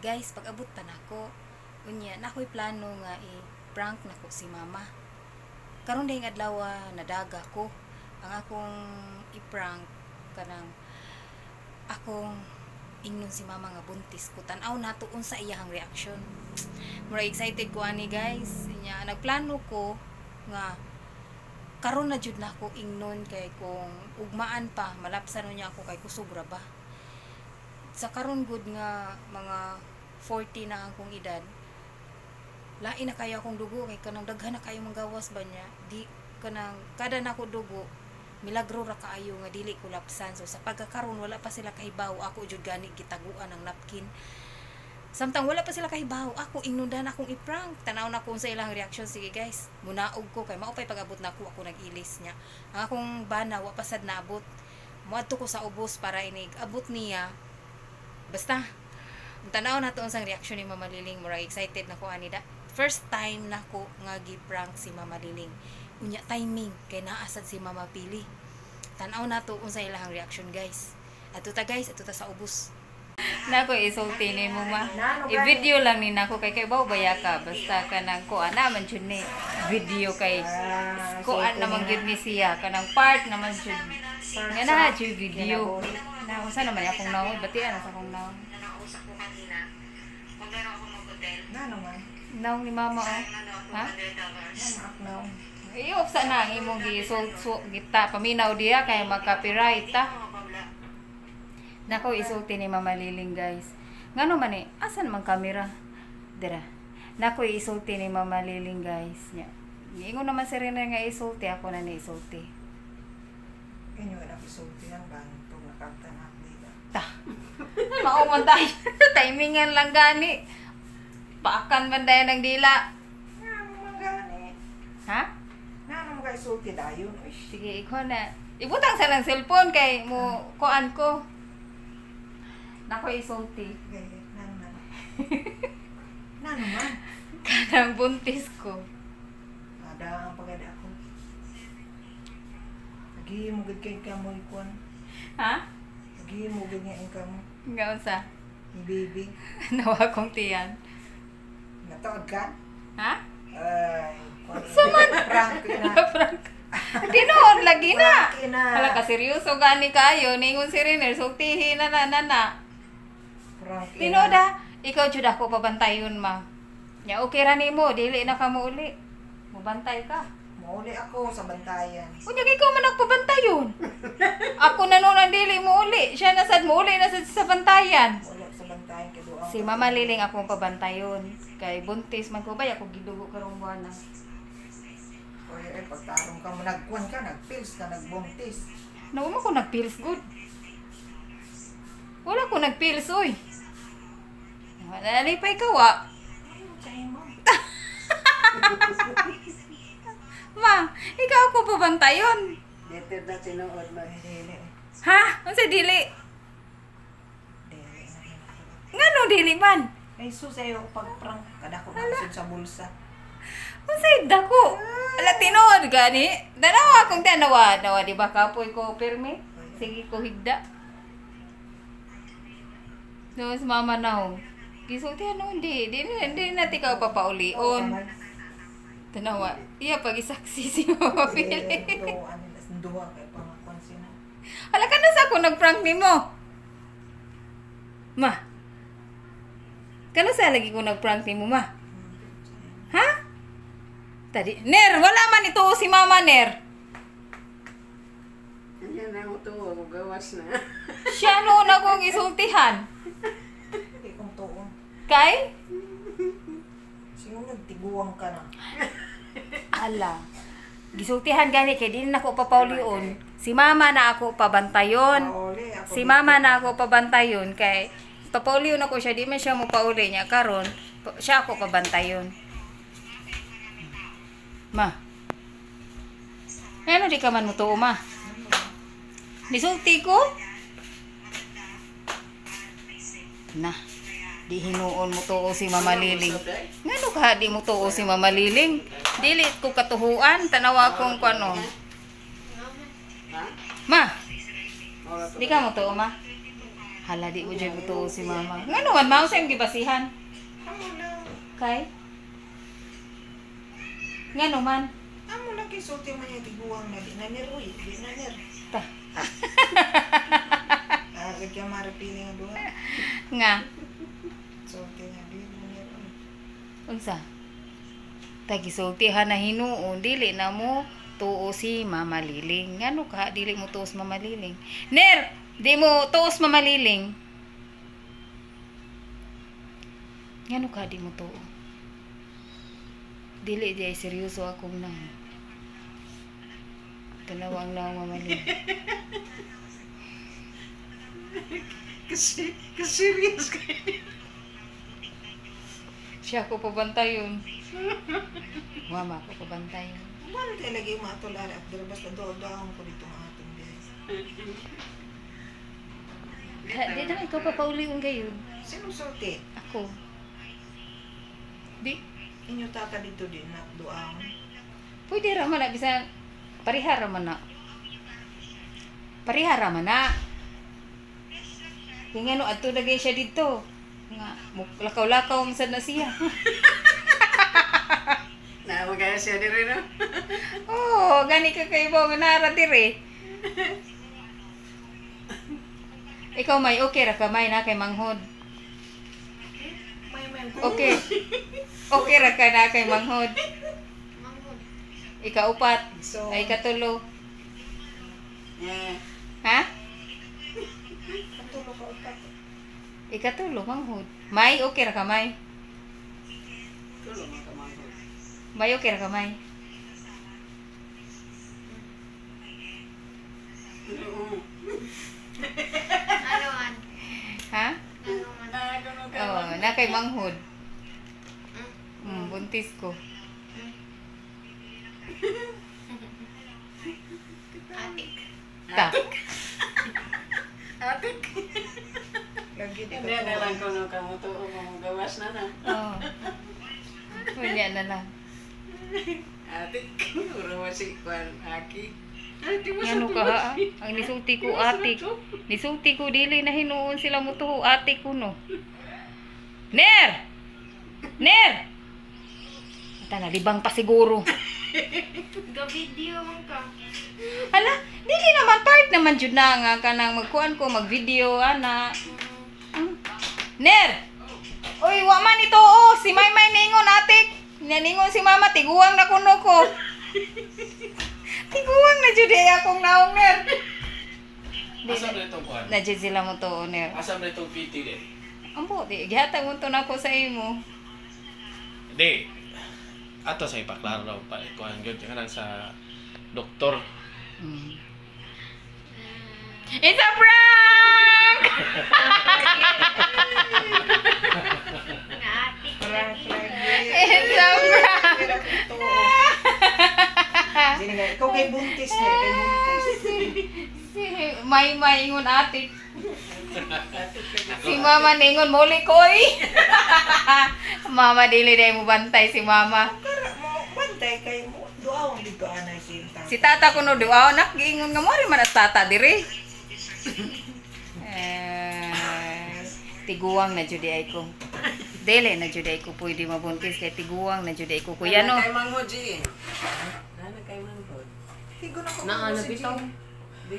guys, pag-abot pa nako. Unya, nako'y plano nga i-prank nako si mama. Karon dayong adlaw nadaga ko. Ang akong i-prank kanang akong ingnon si mama nga buntis ko. Tan-aw nato unsa iyang reaction. Mura excited ko ani guys. Nya nagplano ko nga karon na jud nako ingnon kay kung ugmaan pa malapsan niya ako kay kusog ra ba. Sa karon gud nga mga 40 na akong edad. Lain na kayo akong dugo kay kanang daghan na kayo manggawas ba niya. Di kanang kada nako dugo milagro ra kaayo nga dili ko lapsan. So sa pagkakaron wala pa sila kahibaw, ako jud gani gitaguan ng napkin. Samtang wala pa sila kahibaw, ako ingnudan akong i-prank. Tanaw na kung sa ilang reaction. Sige guys, munaog ko kay maupay pag-abot na ako nag-ilis niya. Ang akong bana wa pasad na abot. Muadto ko sa ubos para inig abot niya. Basta tanaw na to unsang reaction ni Mama Liling. Mura excited na ko anida. First time na ko nga gi-prank si Mama Liling. Unya timing kay naasad si Mama Pili. Tanaw na to unsa ilang reaction guys. Ato ta guys, ato ta sa ubos. Nako isulti ni mo ma. I-video lang ni nako kay baw baya ka basta kanang ko ana man jud ni video kay ko naman gyud ni siya kanang part naman jud. Nga na jud video. Na unsa naman akong naon batian sa akong naon. Nausap ko kanina. Maglaro ako ng hotel. Nano man? Naon ni mama oh. Ha? Naon. Iyo sa nang imong gisulso gita paminaw diya kay mag-copyright ta. Nako isulti ni Mama Liling guys. Ngano man asan man kamera? Dira. Nako isulti ni Mama Liling guys. Nya. Ingon naman si Rene nga isulti ako na ni isulti. Inyo na isulti ang banto nakakta na nila. Ta. Mao man tayo. Timingan lang gani. Paakan man dayon ng dila. Ano man gani? Ha? Nano mo kay isulti dayon? Sige, ikaw na. Ibutang sa lang cellphone kay mo kuan ko. Nako isulti. Nano man. Nano man. Kanang buntis ko. Ada ang pagada ko. Lagi mo gud kay kamoy kuan. Ha? Lagi mo gud nga kamo. Nga unsa? Ni baby. Nawa kong tiyan. Nataod ka? Ha? Ay. Saman. Prank na. Prank. Tinood lagi na. Prank na. Hala ka seryoso gani kayo ningon si Rene sultihi na nana. Prank. Tinood ikaw jud ako pabantayon ma. Ya okay ra nimo dili na ka mo uli. Mobantay ka. Mauli ako sa bantayan. Unya ikaw man nagpabantayon. Ako na noon dili mo uli. Siya na sad mo uli na sa bantayan. Wala sa bantayan kay duang. Si Mama Liling akong pabantayon. Kay buntis man ko ba ako gidugo karong buwan na. Oy, pagtarong ka mo nagkuan ka, nagpills ka, nagbuntis. Nauma ko nagpills good. Wala ko nagpills oy. Wala ni pa ikaw Ma, ikaw ako pabantayon. Dito na tinuod mo. Dili. Ha? Unsa dili? Dili. Ngano dili man? Ay susayo pag-prank kada ko nasun sa bulsa. Unsay dako? Ala tinuod gani. Danawa akong danawa di ba kapoy ko pirmi? Sige ko higda. No, si mama now. Gisulti ano hindi na tikaw papaulion. Tanawa. Iya pag isaksi si Mama Pili. Duha kay pangakuan sino. Hala ka na sa ako nag-prank nimo. Ma. Kano sa lagi ko nag-prank nimo ma? Ha? Tadi, Ner, wala man ito si Mama Ner. Yan na mo to, gawas na. Siya noon akong isultihan. Ikong tuon. Kay? Sino nagtiguang ka na? Ala. Gisultihan gani kay di na ako papaulion. Si Mama na ako pabantayon. Si Mama na ako pabantayon kay papaulion ako siya di man siya mo pauli niya karon siya ako pabantayon. Ma. Ano di ka man mo tuo ma? Nisulti ko? Na. Di hinuon mo tuo si Mama Liling. Ngano ka di mo tuo si Mama Liling? Dili ko katuhuan, tanawa kong kuno. Ma. Di ka mo tuo ma? Hala, di mo dyan buto si mama. Nga naman, mao siyang gibasihan. Amo lang. Kay? Nga naman. Amo lang kisulti man yung tiguang na di na niroy. Di na nir. Ta. Kaya maripili nga doon. Nga. Sulti nga di na niroy. Unsa? Tagisultihan na hinuon. Dili na mo tuo si Mama Liling. Ngano ka? Dili mo tuos Mama Liling. Ner! Di mo tuos Mama Liling. Ngano ka di mo tuo? Dili di ay seryoso akong nang. Tanawang na Mama Liling. Serious ka. Siya ko pabantayon. Mama ko pabantayon. Ano tayo lagi matulari at darabas na doon ko dito mga atong guys. Di naman ikaw papaulion gayon. Sino sulti? Ako. Di. Inyo tata dito din na doang. Pwede raman na. Bisa parihar raman na. Parihar raman na. Kaya nga no, ato lagay siya dito. Nga, lakaw-lakaw masad na siya. Magaya siya din rin, no? Oo, gani ka kayo ba nga naradiri. Ikaw may okay ra ka may na kay manghod. Okay. Okay ra ka na kay manghod. Ika-upat. So, Ay katulo. Yeah. Ha? katulo ka upat. Ikatulo manghod. May okay ra ka may. Tulong mo kamangkot. May okay ra ka may. Ano man? Ha? Ano man? Oo, na kay manghod. Buntis ko. Atik. Ta. Atik. Lagi di Hindi na lang kung kamuto o gawas na na. Oo. Wala na lang. Atik. Uro si Kwan Aki. Ay, di mo Ano ka ha? Ang nisulti ko atik. Nisulti ko dili na hinuon sila mo tuho atik ko no. Ner! Ner! Ata na, libang pa siguro. Ga-video man ka. Hala, dili naman part naman jud na nga kanang magkuan ko mag-video ana. Ner! Uy, wa man ito oh, si Maymay ningon atik. Ningon si Mama tiguang na kuno ko. Tiguang na jud ay akong naong Ner. Asa na itong kuhan? Na jud sila mo to Ner. Asa na itong PT din? Ambo, di gihatag mo to nako sa imo. Hindi. Ato sa ipaklaro raw pa. Kuhan yun. Kanang sa doktor. It's a prank! Naatik. It's a prank! Pero ito. Sino nga, ikaw kay buntis na, kay buntis. Si Maymay ingon atik. Si Mama ningon muli koy. Mama dili day mo bantay si Mama. Kara mo, bantay kay mo. Doawang dito anay sinta. Si Tata kuno duaw nak giingon nga mo rin man at Tata diri. Tiguang na jud ay ko. Dili na jud ay ko pwede mabuntis kay tiguang na jud ay ko kuya no. Kay Manghod, Ji. Nana kay Manghod. Higo na ko. Naano si bitaw? Jim.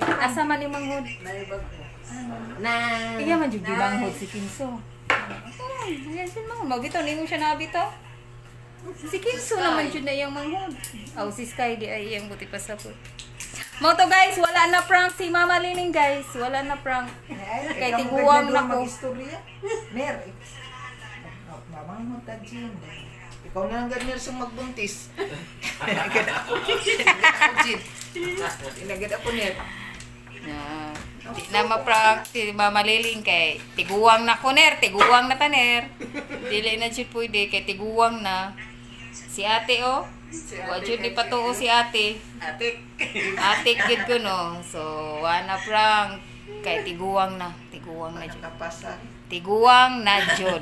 Asa man ni manghod? Naibag ko. Na. Iya man jud gibanghod si Kinso. Yan sin manghod mabitaw ningon siya nabitaw. Si Kinso naman jud na iyang manghod. Aw si Sky di ay iyang buti pa sa put. Mo to guys, wala na prank si Mama Liling guys. Wala na prank. Kay Ikaw tiguang ganyan na doon ko. mag-istorya. Mer, mamang mo ta Jim. Ikaw na lang ganyan sa magbuntis. Inagad ako. Jim. Inagad ako Ner. Di na ma-prank si Mama Liling kay tiguang na ko ner, tiguang na taner. Dili na jud pwede kay tiguang na. Si ate oh. Wa jud ni patuo si ate. Atik. Atik gid ko no. So, wala prank kay tiguang na. Tiguang na jud. Nakapasa. Tiguang na jud.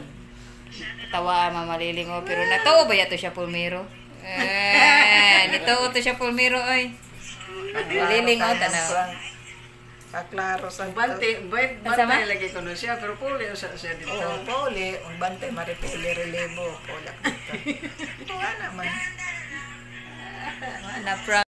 Tawa Mama Liling oh, pero natao ba yato siya pulmiro? Nito to siya pulmiro oy. Mama Liling oh tanaw. Kaklaro sa Bante, Kasama? bante lagi ko na siya, pero puli siya dito. Oo, pauli. Ang bante, maripili, relebo. Polak dito. Oo, naman. Na prank